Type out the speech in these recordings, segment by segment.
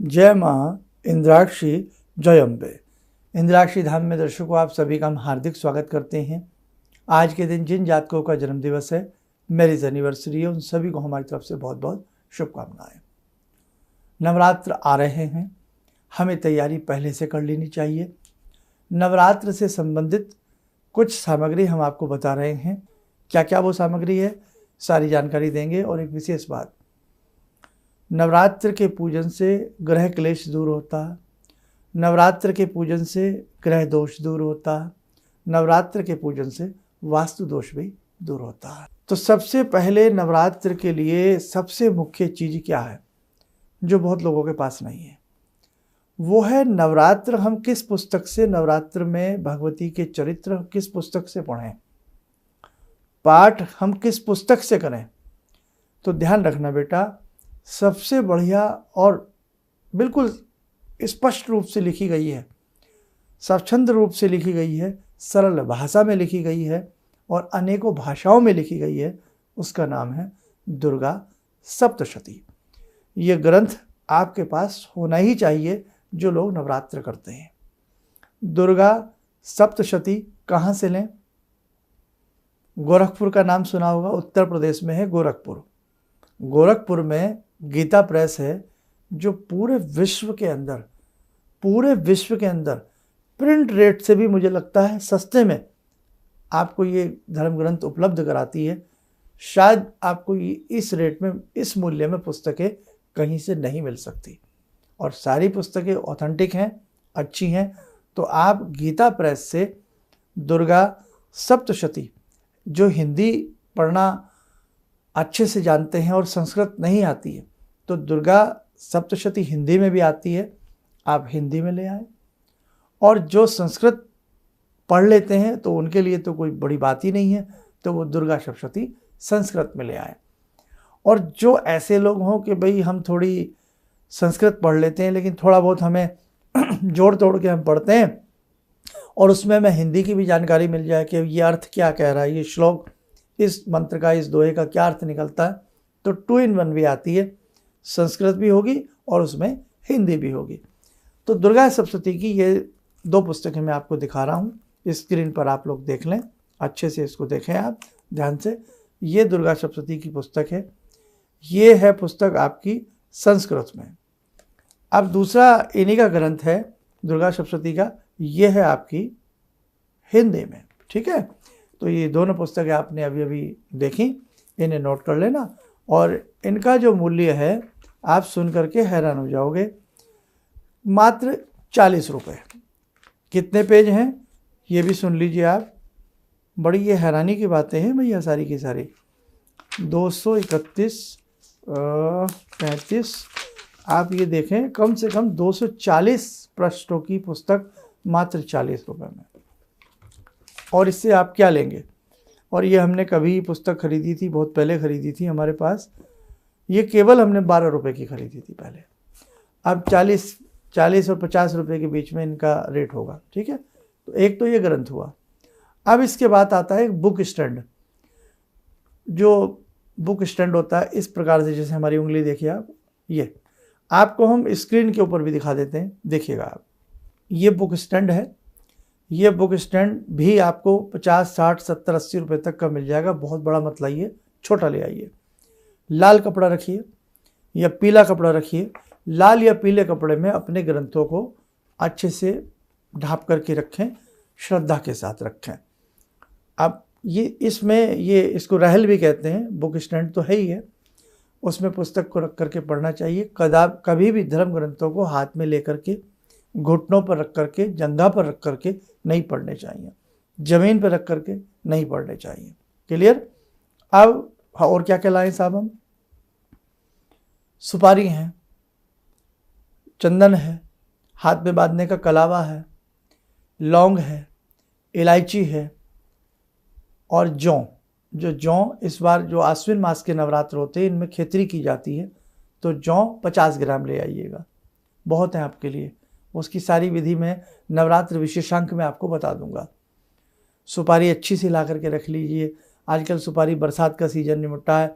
जय माँ इंद्राक्षी जय अम्बे। इंद्राक्षी धाम में दर्शकों आप सभी का हम हार्दिक स्वागत करते हैं। आज के दिन जिन जातकों का जन्म दिवस है, मैरिज एनिवर्सरी है, उन सभी को हमारी तरफ से बहुत बहुत शुभकामनाएं। नवरात्र आ रहे हैं, हमें तैयारी पहले से कर लेनी चाहिए। नवरात्र से संबंधित कुछ सामग्री हम आपको बता रहे हैं। क्या क्या वो सामग्री है, सारी जानकारी देंगे। और एक विशेष बात, नवरात्र के पूजन से ग्रह क्लेश दूर होता है, नवरात्र के पूजन से ग्रह दोष दूर होता है, नवरात्र के पूजन से वास्तु दोष भी दूर होता है। तो सबसे पहले नवरात्र के लिए सबसे मुख्य चीज़ क्या है जो बहुत लोगों के पास नहीं है, वो है नवरात्र हम किस पुस्तक से, नवरात्र में भगवती के चरित्र किस पुस्तक से पढ़ें, पाठ हम किस पुस्तक से करें। तो ध्यान रखना बेटा, सबसे बढ़िया और बिल्कुल स्पष्ट रूप से लिखी गई है, स्वच्छंद रूप से लिखी गई है, सरल भाषा में लिखी गई है और अनेकों भाषाओं में लिखी गई है, उसका नाम है दुर्गा सप्तशती। ये ग्रंथ आपके पास होना ही चाहिए जो लोग नवरात्र करते हैं। दुर्गा सप्तशती कहाँ से लें? गोरखपुर का नाम सुना होगा, उत्तर प्रदेश में है गोरखपुर। गोरखपुर में गीता प्रेस है जो पूरे विश्व के अंदर प्रिंट रेट से भी मुझे लगता है सस्ते में आपको ये धर्म ग्रंथ उपलब्ध कराती है। शायद आपको ये इस रेट में, इस मूल्य में पुस्तकें कहीं से नहीं मिल सकती और सारी पुस्तकें ऑथेंटिक हैं, अच्छी हैं। तो आप गीता प्रेस से दुर्गा सप्तशती, जो हिंदी पढ़ना अच्छे से जानते हैं और संस्कृत नहीं आती है, तो दुर्गा सप्तशती हिंदी में भी आती है, आप हिंदी में ले आए। और जो संस्कृत पढ़ लेते हैं तो उनके लिए तो कोई बड़ी बात ही नहीं है, तो वो दुर्गा सप्तशती संस्कृत में ले आए। और जो ऐसे लोग हों कि भाई हम थोड़ी संस्कृत पढ़ लेते हैं लेकिन थोड़ा बहुत हमें जोड़ तोड़ के हम पढ़ते हैं और उसमें हमें हिंदी की भी जानकारी मिल जाए कि ये अर्थ क्या कह रहा है, ये श्लोक इस मंत्र का, इस दोहे का क्या अर्थ निकलता है, तो 2 in 1 भी आती है, संस्कृत भी होगी और उसमें हिंदी भी होगी। तो दुर्गा सप्तशती की ये 2 पुस्तकें मैं आपको दिखा रहा हूँ, स्क्रीन पर आप लोग देख लें, अच्छे से इसको देखें आप ध्यान से। ये दुर्गा सप्तशती की पुस्तक है, ये है पुस्तक आपकी संस्कृत में। अब दूसरा इन्हीं का ग्रंथ है दुर्गा सप्तशती का, ये है आपकी हिंदी में। ठीक है, तो ये दोनों पुस्तकें आपने अभी अभी देखी, इन्हें नोट कर लेना। और इनका जो मूल्य है आप सुन करके हैरान हो जाओगे, मात्र 40 रुपये। कितने पेज हैं ये भी सुन लीजिए आप, बड़ी ये हैरानी की बातें हैं भैया सारी की सारी। 231 35, आप ये देखें, कम से कम 240 पृष्ठों की पुस्तक मात्र 40 रुपये में। और इससे आप क्या लेंगे? और ये हमने कभी पुस्तक खरीदी थी, बहुत पहले खरीदी थी हमारे पास, ये केवल हमने 12 रुपये की खरीदी थी पहले। अब 40 और 50 रुपये के बीच में इनका रेट होगा। ठीक है, तो एक तो ये ग्रंथ हुआ। अब इसके बाद आता है बुक स्टैंड। जो बुक स्टैंड होता है इस प्रकार से, जैसे हमारी उंगली देखिए आप, ये आपको हम स्क्रीन के ऊपर भी दिखा देते हैं, देखिएगा आप, ये बुक स्टैंड है। ये बुक स्टैंड भी आपको 50, 60, 70, 80 रुपये तक का मिल जाएगा। बहुत बड़ा मत लाइए, छोटा ले आइए। लाल कपड़ा रखिए या पीला कपड़ा रखिए, लाल या पीले कपड़े में अपने ग्रंथों को अच्छे से ढाँप करके रखें, श्रद्धा के साथ रखें। अब ये इसमें, ये इसको रहल भी कहते हैं, बुक स्टैंड तो है ही है, उसमें पुस्तक को रख करके पढ़ना चाहिए। कभी भी धर्म ग्रंथों को हाथ में लेकर के, घुटनों पर रख करके, जंघा पर रख करके नहीं पढ़ने चाहिए, ज़मीन पर रख करके नहीं पढ़ने चाहिए। क्लियर? अब और क्या क्या लाएं साहब हम? सुपारी है, चंदन है, हाथ में बांधने का कलावा है, लौंग है, इलायची है और जौ। जो जौ, इस बार जो आश्विन मास के नवरात्र होते हैं इनमें खेतरी की जाती है, तो जौ 50 ग्राम ले आइएगा, बहुत है आपके लिए। उसकी सारी विधि में नवरात्र विशेषांक में आपको बता दूंगा। सुपारी अच्छी सी ला करके रख लीजिए। आजकल सुपारी, बरसात का सीज़न निमटा है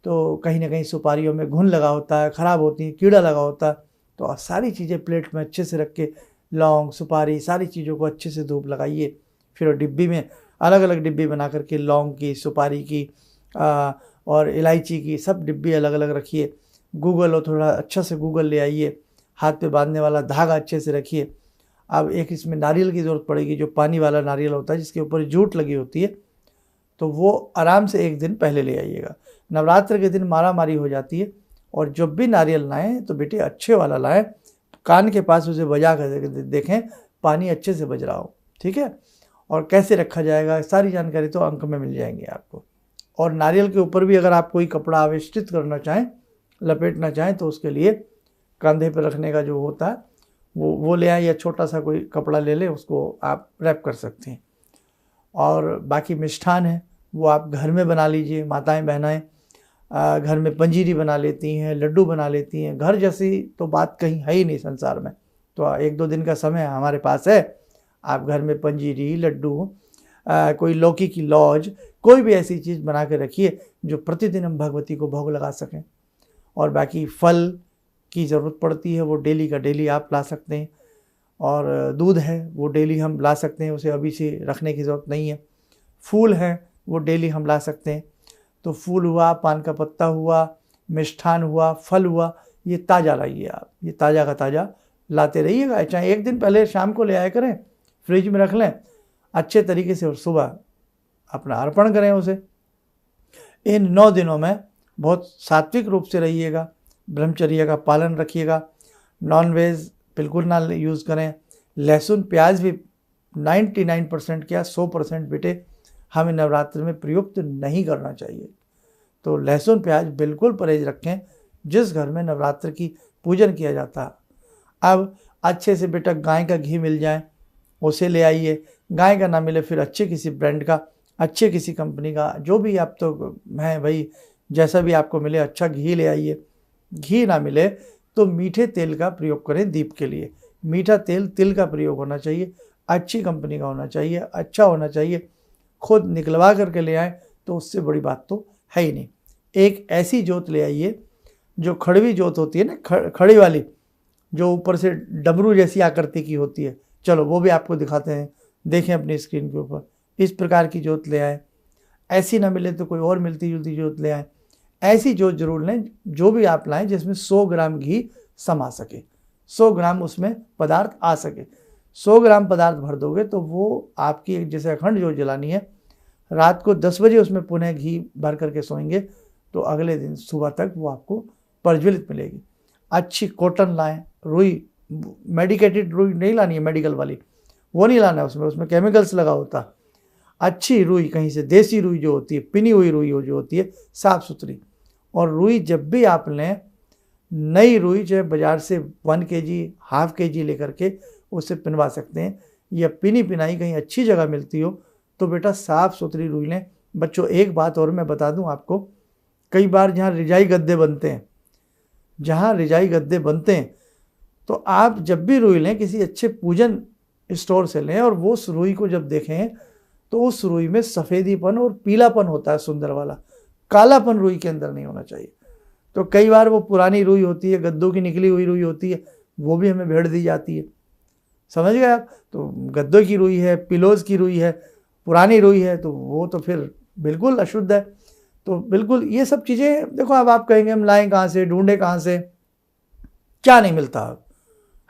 तो कहीं ना कहीं सुपारियों में घुन लगा होता है, ख़राब होती है, कीड़ा लगा होता है, तो सारी चीज़ें प्लेट में अच्छे से रख के, लौंग सुपारी सारी चीज़ों को अच्छे से धूप लगाइए। फिर डिब्बी में अलग अलग डिब्बी बना करके लौंग की, सुपारी की और इलायची की सब डिब्बी अलग अलग रखिए। गूगल हो, थोड़ा अच्छा से गूगल ले आइए। हाथ पे बांधने वाला धागा अच्छे से रखिए। अब एक इसमें नारियल की ज़रूरत पड़ेगी, जो पानी वाला नारियल होता है जिसके ऊपर जूट लगी होती है, तो वो आराम से एक दिन पहले ले आइएगा। नवरात्र के दिन मारा मारी हो जाती है, और जब भी नारियल लाएं तो बेटे अच्छे वाला लाएं, कान के पास उसे बजा कर देखें पानी अच्छे से बज रहा हो, ठीक है। और कैसे रखा जाएगा सारी जानकारी तो अंक में मिल जाएंगी आपको। और नारियल के ऊपर भी अगर आप कोई कपड़ा आवेष्टित करना चाहें, लपेटना चाहें, तो उसके लिए कंधे पर रखने का जो होता है वो ले आए, या छोटा सा कोई कपड़ा ले लें, उसको आप रैप कर सकते हैं। और बाकी मिष्ठान है वो आप घर में बना लीजिए। माताएं बहनाएं घर में पंजीरी बना लेती हैं, लड्डू बना लेती हैं। घर जैसी तो बात कहीं है ही नहीं संसार में। तो 1-2 दिन का समय हमारे पास है, आप घर में पंजीरी, लड्डू, कोई लौकी की लौज, कोई भी ऐसी चीज़ बना के रखिए जो प्रतिदिन हम भगवती को भोग लगा सकें। और बाकी फल की ज़रूरत पड़ती है, वो डेली का डेली आप ला सकते हैं। और दूध है वो डेली हम ला सकते हैं, उसे अभी से रखने की ज़रूरत नहीं है। फूल हैं वो डेली हम ला सकते हैं। तो फूल हुआ, पान का पत्ता हुआ, मिष्ठान हुआ, फल हुआ, ये ताज़ा लाइए आप, ये ताज़ा का ताज़ा लाते रहिएगा। चाहे एक दिन पहले शाम को ले आया करें, फ्रिज में रख लें अच्छे तरीके से, और सुबह अपना अर्पण करें उसे। इन 9 दिनों में बहुत सात्विक रूप से रहिएगा, ब्रह्मचर्य का पालन रखिएगा। नॉन वेज बिल्कुल ना यूज़ करें। लहसुन प्याज भी 99% क्या 100% बेटे हमें नवरात्र में प्रयुक्त नहीं करना चाहिए। तो लहसुन प्याज बिल्कुल परहेज रखें जिस घर में नवरात्र की पूजन किया जाता है। अब अच्छे से बेटा गाय का घी मिल जाए उसे ले आइए। गाय का ना मिले फिर अच्छे किसी ब्रांड का, अच्छे किसी कंपनी का, जो भी आप तो हैं भाई, जैसा भी आपको मिले अच्छा घी ले आइए। घी ना मिले तो मीठे तेल का प्रयोग करें दीप के लिए। मीठा तेल तिल का प्रयोग होना चाहिए, अच्छी कंपनी का होना चाहिए, अच्छा होना चाहिए। खुद निकलवा करके ले आए तो उससे बड़ी बात तो है ही नहीं। एक ऐसी जोत ले आइए जो खड़वी जोत होती है ना, खड़ी वाली, जो ऊपर से डमरू जैसी आकृति की होती है। चलो वो भी आपको दिखाते हैं, देखें अपनी स्क्रीन के ऊपर। इस प्रकार की जोत ले आए। ऐसी ना मिले तो कोई और मिलती जुलती जोत ले आए। ऐसी जोत जरूर लें, जो भी आप लाएं जिसमें 100 ग्राम घी समा सके, 100 ग्राम उसमें पदार्थ आ सके। 100 ग्राम पदार्थ भर दोगे तो वो आपकी एक जैसे अखंड जोत जलानी है। रात को 10 बजे उसमें पुनः घी भर करके सोएंगे तो अगले दिन सुबह तक वो आपको प्रज्वलित मिलेगी। अच्छी कॉटन लाएं, रुई, मेडिकेटेड रुई नहीं लानी है, मेडिकल वाली वो नहीं लाना है, उसमें केमिकल्स लगा होता। अच्छी रुई, कहीं से देसी रुई जो होती है, पिनी हुई रुई जो होती है, साफ़ सुथरी। और रुई जब भी आप लें, नई रुई चाहे बाज़ार से 1 kg, ½ kg लेकर के उससे पिनवा सकते हैं, या पिनी पिनाई कहीं अच्छी जगह मिलती हो तो बेटा साफ़ सुथरी रुई लें। बच्चों एक बात और मैं बता दूं आपको, कई बार जहाँ रजाई गद्दे बनते हैं, तो आप जब भी रुई लें किसी अच्छे पूजन स्टोर से लें, और वो उस रुई को जब देखें तो उस रुई में सफ़ेदीपन और पीलापन होता है सुंदर वाला, कालापन रुई के अंदर नहीं होना चाहिए। तो कई बार वो पुरानी रुई होती है, गद्दों की निकली हुई रुई होती है, वो भी हमें भेड़ दी जाती है, समझ गए आप। तो गद्दों की रुई है, पिलोज की रुई है, पुरानी रुई है, तो वो तो फिर बिल्कुल अशुद्ध है। तो बिल्कुल ये सब चीज़ें देखो। अब आप कहेंगे हम लाएं कहाँ से, ढूंढे कहाँ से, क्या नहीं मिलता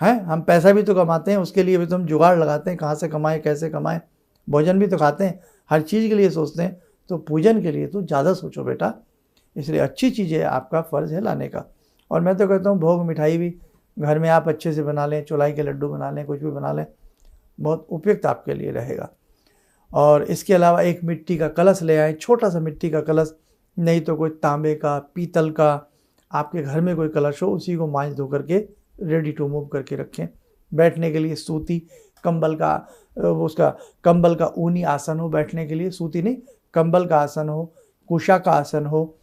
है। हम पैसा भी तो कमाते हैं, उसके लिए भी तो हम जुगाड़ लगाते हैं, कहाँ से कमाएं, कैसे कमाएं। भोजन भी तो खाते हैं, हर चीज़ के लिए सोचते हैं, तो पूजन के लिए तो ज़्यादा सोचो बेटा। इसलिए अच्छी चीज़ें आपका फ़र्ज़ है लाने का। और मैं तो कहता हूँ भोग मिठाई भी घर में आप अच्छे से बना लें, चौलाई के लड्डू बना लें, कुछ भी बना लें, बहुत उपयुक्त आपके लिए रहेगा। और इसके अलावा एक मिट्टी का कलश ले आएँ, छोटा सा मिट्टी का कलश, नहीं तो कोई तांबे का, पीतल का, आपके घर में कोई कलश हो, उसी को मांझ धो करके रेडी टू मूव करके रखें। बैठने के लिए सूती कंबल का, उसका कंबल का ऊनी आसन हो, बैठने के लिए सूती नहीं, कंबल का आसन हो, कुशा का आसन हो,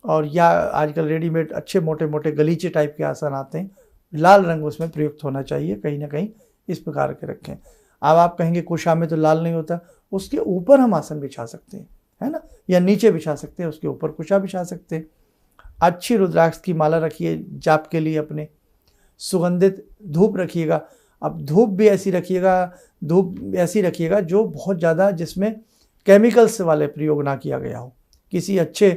और या आजकल रेडीमेड अच्छे मोटे मोटे गलीचे टाइप के आसन आते हैं, लाल रंग उसमें प्रयुक्त होना चाहिए, कहीं ना कहीं इस प्रकार के रखें। अब आप कहेंगे कुशा में तो लाल नहीं होता, उसके ऊपर हम आसन बिछा सकते हैं, है ना, या नीचे बिछा सकते हैं, उसके ऊपर कुशा बिछा सकते हैं। अच्छी रुद्राक्ष की माला रखिए जाप के लिए अपने, सुगंधित धूप रखिएगा। अब धूप भी ऐसी रखिएगा जो बहुत ज़्यादा जिसमें केमिकल्स वाले प्रयोग ना किया गया हो, किसी अच्छे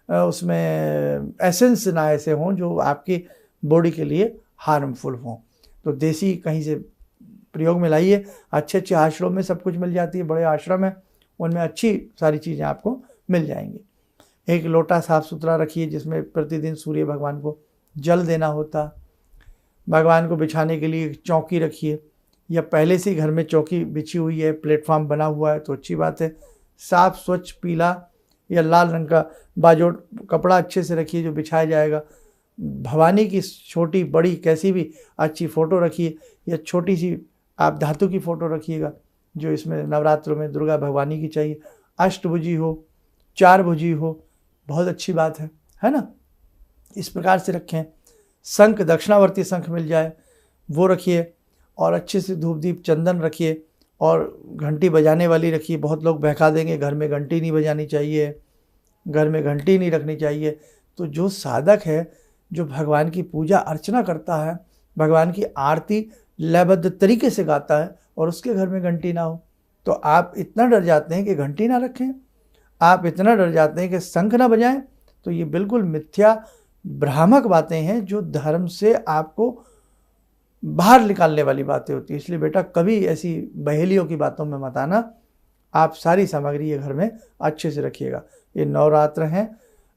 उसमें एसेंस ना ऐसे हों जो आपकी बॉडी के लिए हार्मफुल हों। तो देसी कहीं से प्रयोग में लाइए। अच्छे अच्छे आश्रम में सब कुछ मिल जाती है, बड़े आश्रम हैं उनमें अच्छी सारी चीज़ें आपको मिल जाएंगी। एक लोटा साफ सुथरा रखिए जिसमें प्रतिदिन सूर्य भगवान को जल देना होता। भगवान को बिछाने के लिए एक चौकी रखिए, या पहले से ही घर में चौकी बिछी हुई है, प्लेटफॉर्म बना हुआ है तो अच्छी बात है। साफ स्वच्छ पीला या लाल रंग का बाजोट कपड़ा अच्छे से रखिए जो बिछाया जाएगा। भवानी की छोटी बड़ी कैसी भी अच्छी फ़ोटो रखिए, या छोटी सी आप धातु की फ़ोटो रखिएगा जो इसमें नवरात्रों में दुर्गा भगवानी की चाहिए। अष्टभुजी हो, 4 भुजी हो, बहुत अच्छी बात है ना। इस प्रकार से रखें। शंख, दक्षिणावर्ती शंख मिल जाए वो रखिए, और अच्छे से धूप दीप चंदन रखिए, और घंटी बजाने वाली रखिए। बहुत लोग बहका देंगे, घर में घंटी नहीं बजानी चाहिए, घर में घंटी नहीं रखनी चाहिए। तो जो साधक है, जो भगवान की पूजा अर्चना करता है, भगवान की आरती लयबद्ध तरीके से गाता है, और उसके घर में घंटी ना हो, तो आप इतना डर जाते हैं कि घंटी ना रखें, आप इतना डर जाते हैं कि शंख ना बजाएं, तो ये बिल्कुल मिथ्या भ्रामक बातें हैं जो धर्म से आपको बाहर निकालने वाली बातें होती है। इसलिए बेटा कभी ऐसी बहेलियों की बातों में मत आना। आप सारी सामग्री ये घर में अच्छे से रखिएगा। ये नवरात्र हैं,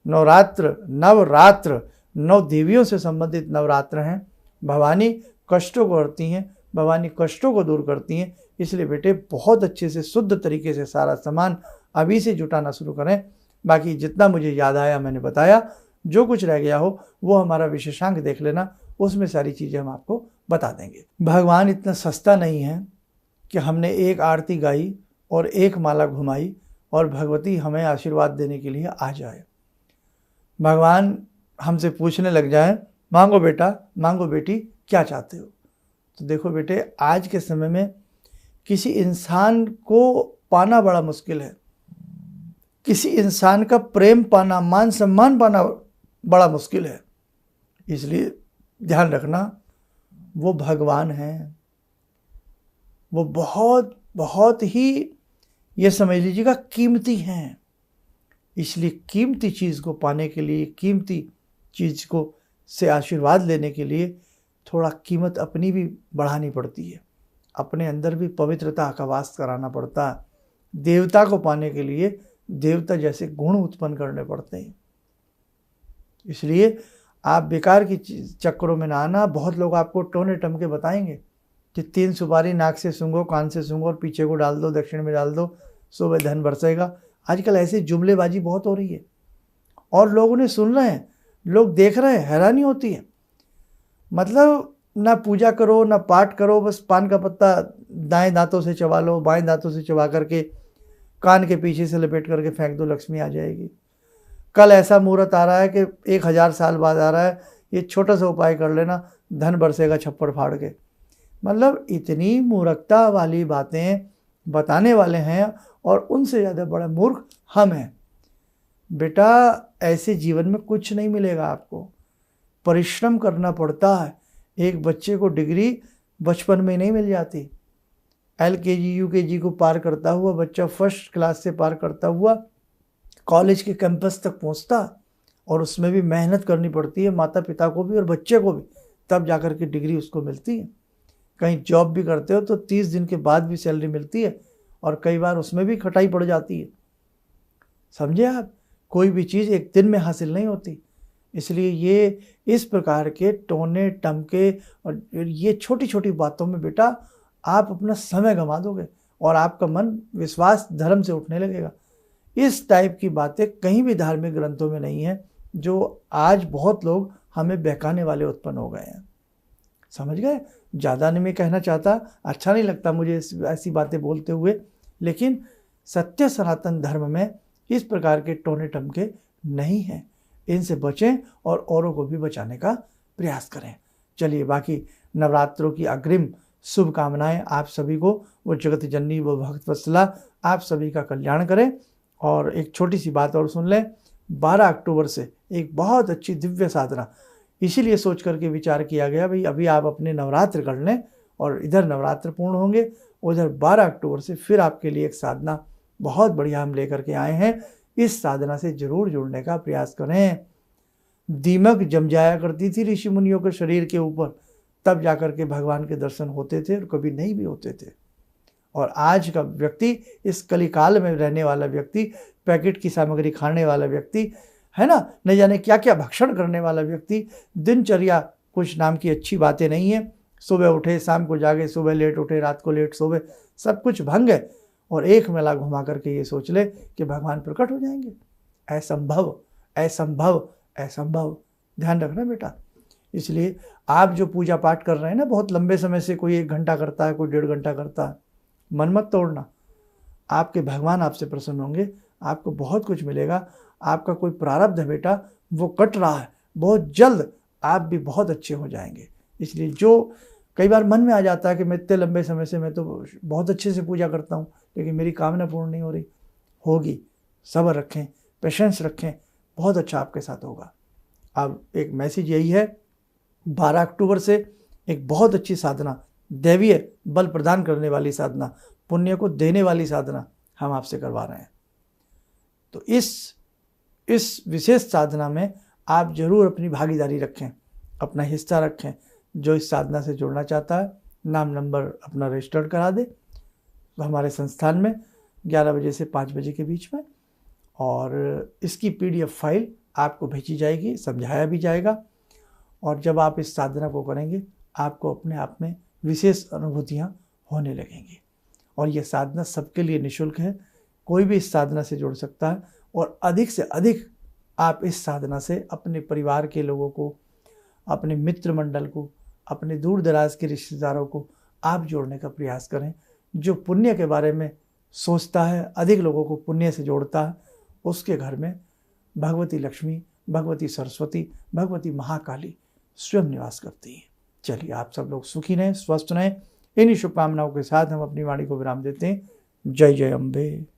नवरात्र 9 देवियों से संबंधित नवरात्र हैं। भवानी कष्टों को हरती हैं, भवानी कष्टों को दूर करती हैं। इसलिए बेटे बहुत अच्छे से शुद्ध तरीके से सारा सामान अभी से जुटाना शुरू करें। बाकी जितना मुझे याद आया मैंने बताया, जो कुछ रह गया हो वो हमारा विशेषांक देख लेना, उसमें सारी चीज़ें हम आपको बता देंगे। भगवान इतना सस्ता नहीं है कि हमने एक आरती गाई और एक माला घुमाई और भगवती हमें आशीर्वाद देने के लिए आ जाए। भगवान हमसे पूछने लग जाए, मांगो बेटा, मांगो बेटी, क्या चाहते हो। तो देखो बेटे, आज के समय में किसी इंसान को पाना बड़ा मुश्किल है, किसी इंसान का प्रेम पाना, मान सम्मान पाना बड़ा मुश्किल है। इसलिए ध्यान रखना, वो भगवान हैं, वो बहुत बहुत ही, ये समझ लीजिएगा, कीमती हैं। इसलिए कीमती चीज़ को पाने के लिए, कीमती चीज़ को से आशीर्वाद लेने के लिए थोड़ा कीमत अपनी भी बढ़ानी पड़ती है, अपने अंदर भी पवित्रता का वास कराना पड़ता है। देवता को पाने के लिए देवता जैसे गुण उत्पन्न करने पड़ते हैं। इसलिए आप बेकार की चक्करों में ना आना। बहुत लोग आपको टोने टमके बताएंगे कि 3 सुपारी नाक से सूंघो, कान से सूंघो और पीछे को डाल दो, दक्षिण में डाल दो, सुबह धन बरसेगा। आजकल ऐसी जुमलेबाजी बहुत हो रही है और लोग उन्हें सुन रहे हैं, लोग देख रहे हैं, हैरानी होती है। मतलब ना पूजा करो ना पाठ करो, बस पान का पत्ता दाएं दांतों से चबा लो, बाएं दांतों से चबा करके कान के पीछे से लपेट करके फेंक दो, लक्ष्मी आ जाएगी। कल ऐसा मुहूर्त आ रहा है कि 1000 साल बाद आ रहा है, ये छोटा सा उपाय कर लेना, धन बरसेगा छप्पर फाड़ के। मतलब इतनी मूर्खता वाली बातें बताने वाले हैं और उनसे ज़्यादा बड़ा मूर्ख हम हैं। बेटा ऐसे जीवन में कुछ नहीं मिलेगा आपको, परिश्रम करना पड़ता है। एक बच्चे को डिग्री बचपन में नहीं मिल जाती। LKG UKG को पार करता हुआ बच्चा फर्स्ट क्लास से पार करता हुआ कॉलेज के कैंपस तक पहुंचता, और उसमें भी मेहनत करनी पड़ती है माता पिता को भी और बच्चे को भी, तब जाकर के डिग्री उसको मिलती है। कहीं जॉब भी करते हो तो 30 दिन के बाद भी सैलरी मिलती है, और कई बार उसमें भी खटाई पड़ जाती है। समझे आप, कोई भी चीज़ एक दिन में हासिल नहीं होती। इसलिए ये इस प्रकार के टोने टमके और ये छोटी छोटी बातों में बेटा आप अपना समय गंवा दोगे और आपका मन विश्वास धर्म से उठने लगेगा। इस टाइप की बातें कहीं भी धार्मिक ग्रंथों में नहीं है, जो आज बहुत लोग हमें बहकाने वाले उत्पन्न हो गए हैं। समझ गए? ज़्यादा नहीं मैं कहना चाहता, अच्छा नहीं लगता मुझे ऐसी बातें बोलते हुए, लेकिन सत्य सनातन धर्म में इस प्रकार के टोने टमके नहीं हैं। इनसे बचें और औरों को भी बचाने का प्रयास करें। चलिए, बाकी नवरात्रों की अग्रिम शुभकामनाएं आप सभी को, वो जगत जननी वो भक्त वत्सला आप सभी का कल्याण करें। और एक छोटी सी बात और सुन लें, 12 अक्टूबर से एक बहुत अच्छी दिव्य साधना, इसीलिए सोच करके विचार किया गया भाई अभी आप अपने नवरात्र कर लें और इधर नवरात्र पूर्ण होंगे, उधर 12 अक्टूबर से फिर आपके लिए एक साधना बहुत बढ़िया हम लेकर के आए हैं। इस साधना से जरूर जुड़ने का प्रयास करें। दीमक जम जाया करती थी ऋषि मुनियों के शरीर के ऊपर, तब जाकर के भगवान के दर्शन होते थे और कभी नहीं भी होते थे। और आज का व्यक्ति, इस कलिकाल में रहने वाला व्यक्ति, पैकेट की सामग्री खाने वाला व्यक्ति है ना, न जाने क्या क्या भक्षण करने वाला व्यक्ति, दिनचर्या कुछ नाम की अच्छी बातें नहीं है। सुबह उठे शाम को जागे, सुबह लेट उठे रात को लेट सोवे, सब कुछ भंग है। और एक मेला घुमा करके ये सोच ले कि भगवान प्रकट हो जाएंगे। असंभव, असंभव, असंभव। ध्यान रखना बेटा। इसलिए आप जो पूजा पाठ कर रहे हैं ना बहुत लंबे समय से, कोई 1 घंटा करता है, कोई 1.5 घंटा करता है, मन मत तोड़ना। आपके भगवान आपसे प्रसन्न होंगे, आपको बहुत कुछ मिलेगा। आपका कोई प्रारब्ध है बेटा, वो कट रहा है, बहुत जल्द आप भी बहुत अच्छे हो जाएंगे। इसलिए जो कई बार मन में आ जाता है कि मैं इतने लंबे समय से मैं तो बहुत अच्छे से पूजा करता हूँ लेकिन मेरी कामना पूर्ण नहीं हो रही, होगी। सब्र रखें, पेशेंस रखें, बहुत अच्छा आपके साथ होगा। अब एक मैसेज यही है, 12 अक्टूबर से एक बहुत अच्छी साधना, दैवीय बल प्रदान करने वाली साधना, पुण्य को देने वाली साधना हम आपसे करवा रहे हैं। तो इस विशेष साधना में आप जरूर अपनी भागीदारी रखें, अपना हिस्सा रखें। जो इस साधना से जुड़ना चाहता है नाम नंबर अपना रजिस्टर्ड करा दे हमारे संस्थान में 11 बजे से 5 बजे के बीच में, और इसकी PDF फाइल आपको भेजी जाएगी, समझाया भी जाएगा। और जब आप इस साधना को करेंगे आपको अपने आप में विशेष अनुभूतियाँ होने लगेंगी। और यह साधना सबके लिए निःशुल्क है, कोई भी इस साधना से जुड़ सकता है। और अधिक से अधिक आप इस साधना से अपने परिवार के लोगों को, अपने मित्र मंडल को, अपने दूर दराज के रिश्तेदारों को आप जोड़ने का प्रयास करें। जो पुण्य के बारे में सोचता है, अधिक लोगों को पुण्य से जोड़ता है, उसके घर में भगवती लक्ष्मी, भगवती सरस्वती, भगवती महाकाली स्वयं निवास करती हैं। चलिए आप सब लोग सुखी रहें, स्वस्थ रहें। इन्हीं शुभकामनाओं के साथ हम अपनी वाणी को विराम देते हैं। जय जय अम्बे।